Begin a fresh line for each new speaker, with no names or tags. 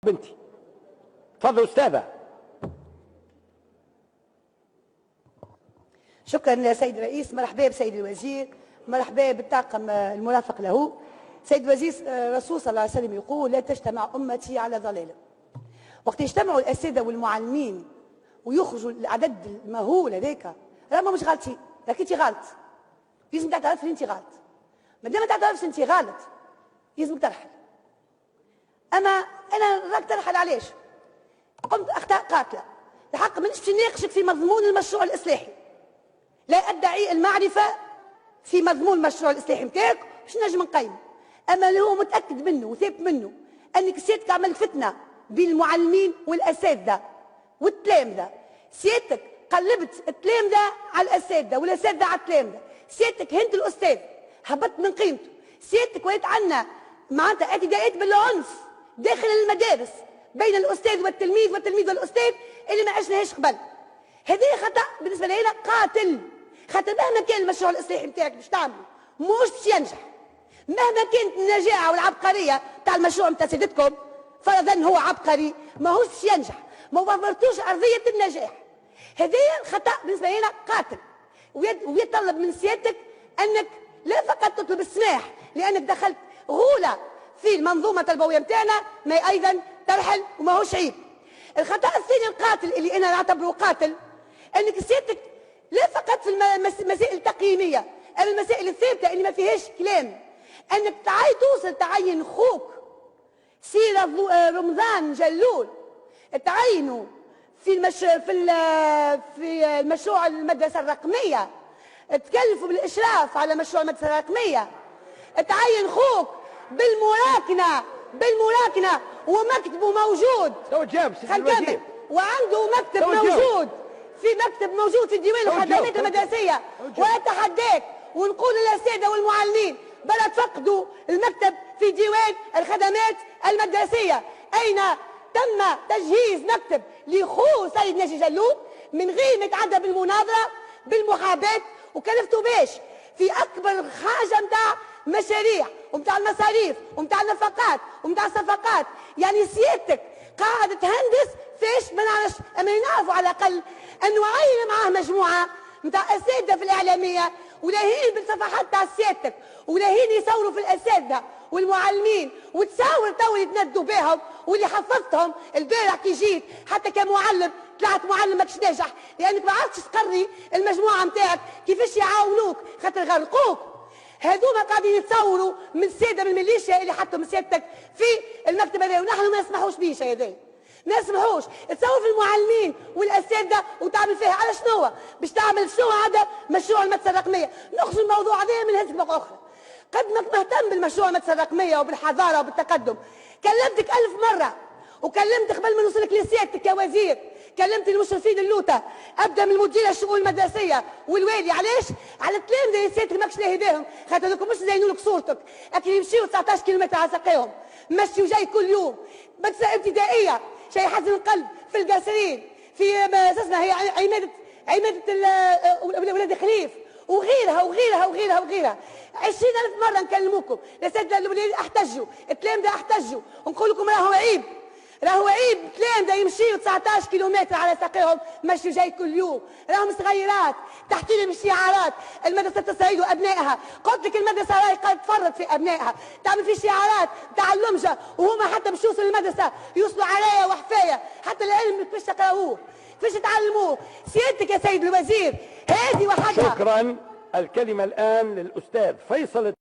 بنتي. تفضل أستاذة.
شكرا سيد الرئيس. مرحبا بسيد الوزير، مرحبا بالطاقم المرافق له. سيد الوزير، الرسول صلى الله عليه وسلم يقول: لا تجتمع أمتي على ضلالة. وقت يجتمعوا الأساتذة والمعلمين ويخرجوا العدد المهول هذاك، راهم مش غالطين، راك انت غلط، لازم تعترف انت غلط. ما دام ما تعترفش انت غلط لازمك ترحل. اما انا راك ترحل علاش؟ قمت اخطاء قاتله، الحق مانيش باش نناقشك في مضمون المشروع الاصلاحي، لا ادعي المعرفه في مضمون المشروع الاصلاحي نتاعك باش نجم نقيم. اما اللي هو متاكد منه وثابت منه انك سيادتك عمل فتنه بين المعلمين والاساتذه والتلامذه، سيادتك قلبت التلامذه على الاساتذه والاساتذه على التلامذه، سيادتك هنت الاستاذ هبطت من قيمته، سيادتك وليت عندنا معناتها اعتداءات بالعنف داخل المدارس بين الاستاذ والتلميذ والتلميذ والاستاذ اللي ما عشناهاش قبل. هذه خطا بالنسبه لنا قاتل، خاطر مهما كان المشروع الاصلاحي نتاعك باش تعمله مش باش ينجح، مهما كانت النجاعه والعبقريه تاع المشروع نتاع سيادتكم، فرضا هو عبقري ماهوش باش ينجح، ما وفرتوش ارضيه النجاح. هذه الخطا بالنسبه لنا قاتل، ويطلب من سيادتك انك لا فقط تطلب السماح لانك دخلت غوله في المنظومه التربويه نتاعنا، ما ايضا ترحل وماهوش عيب. الخطا الثاني القاتل اللي انا نعتبره قاتل، انك سيادتك لا فقط في المسائل التقييميه، اما المسائل الثابته اللي ما فيهاش كلام، انك توصل تعين خوك سي رمضان جلول، تعينوا في المشروع المدرسه الرقميه، تكلفوا بالاشراف على مشروع المدرسه الرقميه، تعين خوك بالمراكنه ومكتبه موجود.
خلينا
وعنده مكتب موجود في ديوان الخدمات المدرسيه، واتحداك ونقول للاساتذه والمعلمين بلا تفقدوا المكتب في ديوان الخدمات المدرسيه. اين تم تجهيز مكتب لخو سيد ناجي جلول من غير ما يتعدى بالمناظره بالمحاباه، وكلفتوا باش في اكبر حاجه نتاع مشاريع ومتاع المصاريف ومتاع النفقات ومتاع الصفقات. يعني سيادتك قاعده تهندس فاش ما نعرفش، اما نعرفوا على الاقل انه عين معاه مجموعه نتاع اساتذه في الاعلاميه ولاهين بالصفحات تاع سيادتك ولاهين يصوروا في الاساتذه والمعلمين، وتصور تو يتندوا بهم، واللي حفظتهم البارح كي جيت حتى كمعلم طلعت معلم ماكش ناجح لانك ما عرفتش تقري المجموعه نتاعك كيفاش يعاونوك خاطر غرقوك. هذوما قاعدين يتصوروا من الساده من الميليشيا اللي حطوا من سيادتك في المكتب هذا، ونحن ما نسمحوش بيه شيء هذا، ما نسمحوش. تصور في المعلمين والاساتذه وتعمل فيها على شنو؟ باش تعمل شنو هذا مشروع المدرسه الرقميه. نخرج الموضوع هذا من هزك نقطه اخرى. قد ما مهتم بالمشروع المدرسه الرقميه وبالحضاره وبالتقدم، كلمتك 1000 مره، وكلمت قبل ما نوصلك لسيادتك كوزير، كلمت المشرفين اللوطه، ابدا من مدير الشؤون المدرسيه والوالي. علاش؟ على التلامذه اللي سيادتك ماكش لاهي بهم، خاطر هذوك مش زينوا لك صورتك، لكن يمشيوا 19 كيلومتر على ساقيهم، مشي وجاي كل يوم، مدرسه ابتدائيه شيء يحزن القلب في القاسرين، في اساسنا هي عماده ولاد خليف وغيرها وغيرها وغيرها وغيرها. 20,000 مره نكلموكم، الاساتذه الولاد احتجوا، التلامذه احتجوا، ونقول لكم راهو عيب، راهو عيب التلامذه يمشيوا 19 كيلومتر على ساقيهم مشي جاي كل يوم، راهم صغيرات تحت لهم الشعارات المدرسه تسعيد ابنائها. قلت لك المدرسه راهي قاعده تفرط في ابنائها، تعمل في شعارات تاع اللمجه، وهما حتى باش يوصلوا للمدرسه يوصلوا عرايا وحفايه، حتى العلم كيفاش تقراوه كيفاش تعلموه. سيادتك يا سيد الوزير هذه وحدها.
شكرا. الكلمه الان للاستاذ فيصل.